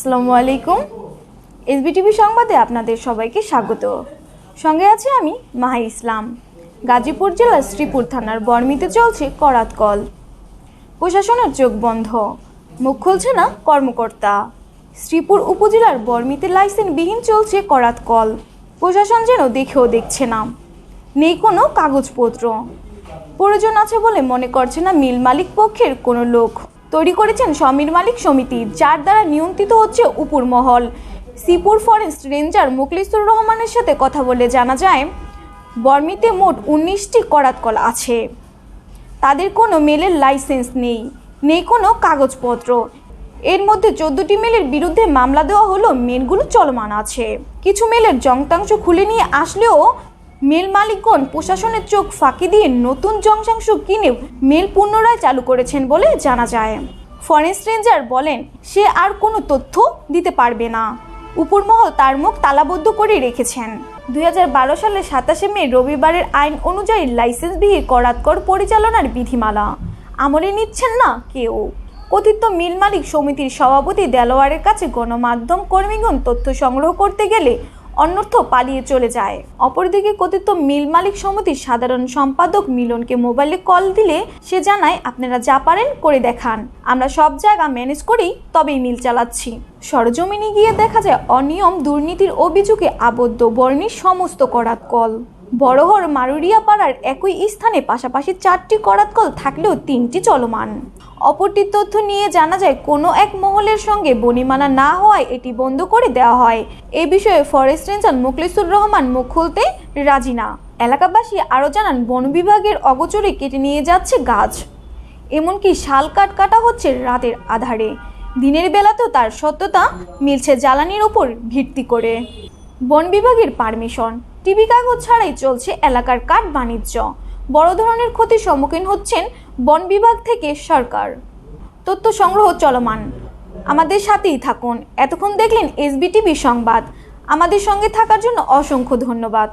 আসসালামু আলাইকুম। এসবিটিভি সংবাদে আপনাদের সবাইকে স্বাগত। সঙ্গে আছি আমি মাহা ইসলাম। গাজীপুর জেলার শ্রীপুর থানার বর্মিতে চলছে করাত কল। প্রশাসনের চোখ বন্ধ, মুখ খুলছে না কর্মকর্তা। শ্রীপুর উপজেলার বর্মিতে লাইসেন্সবিহীন চলছে করাত কল। প্রশাসন যেন দেখেও দেখছে না, নেই কোনো কাগজপত্র। প্রয়োজন আছে বলে মনে করছে না মিল মালিক পক্ষের কোনো লোক। তৈরি করেছেন সমীর মালিক সমিতি, যার দ্বারা নিয়ন্ত্রিত হচ্ছে উপর মহল। শ্রীপুর ফরেস্ট রেঞ্জার মুখলিসুর রহমানের সাথে কথা বলে জানা যায়, বর্মিতে মোট 19টি করাত কল আছে। তাদের কোনো মেলের লাইসেন্স নেই কোনো কাগজপত্র। এর মধ্যে 14টি মেলের বিরুদ্ধে মামলা দেওয়া হলো, মেলগুলো চলমান আছে। কিছু মেলের যন্ত্রাংশ খুলে নিয়ে আসলেও মেল মালিকগণ প্রশাসনের চোখ ফাঁকি দিয়ে নতুন যন্ত্রাংশ কিনে মেল পুনরায় চালু করেছেন বলে জানা যায়। ফরেস্ট রেঞ্জার বলেন, সে আর কোনো তথ্য দিতে পারবে না। উপরমহল তার মুখ তালাবদ্ধ করে রেখেছেন। 2012 সালের 27শে মে রবিবারের আইন অনুযায়ী লাইসেন্সবিহীন করাত কল পরিচালনার বিধিমালা আমলে নিচ্ছেন না কেউ। কথিত মিল মালিক সমিতির সভাপতি দেলোয়ারের কাছে গণমাধ্যম কর্মীগণ তথ্য সংগ্রহ করতে গেলে অন্যত্র পালিয়ে চলে যায়। অপরদিকে কথিত মিল মালিক সমিতির সাধারণ সম্পাদক মিলনকে মোবাইলে কল দিলে সে জানায়, আপনারা যা পারেন করে দেখান, আমরা সব জায়গা ম্যানেজ করেই তবেই মিল চালাচ্ছি। সরজমিনে গিয়ে দেখা যায় অনিয়ম দুর্নীতির অভিযোগে আবদ্ধ বর্মির সমস্ত করাত কল। বড়হর মারুরিয়া পাড়ার একই স্থানে পাশাপাশি 4টি করাত কল থাকলেও 3টি চলমান। অপরটির তথ্য নিয়ে জানা যায়, কোনো এক মহলের সঙ্গে বনিমানা না হওয়ায় এটি বন্ধ করে দেওয়া হয়। এ বিষয়ে ফরেস্ট রেঞ্জার মুখলিসুর রহমান মুখ খুলতে রাজি না। এলাকাবাসী আরও জানান, বন বিভাগের অগোচরে কেটে নিয়ে যাচ্ছে গাছ, এমনকি শাল কাটা হচ্ছে রাতের আধারে। দিনের বেলাতেও তার সত্যতা মিলছে জ্বালানির ওপর ভিত্তি করে। বন বিভাগের পারমিশন, টিভি কাগজ ছাড়াই চলছে এলাকার কাঠ বাণিজ্য। বড় ধরনের ক্ষতির সম্মুখীন হচ্ছেন বন বিভাগ থেকে সরকার। তথ্য সংগ্রহ চলমান, আমাদের সাথেই থাকুন। এতক্ষণ দেখলেন এসবিটিভি সংবাদ। আমাদের সঙ্গে থাকার জন্য অসংখ্য ধন্যবাদ।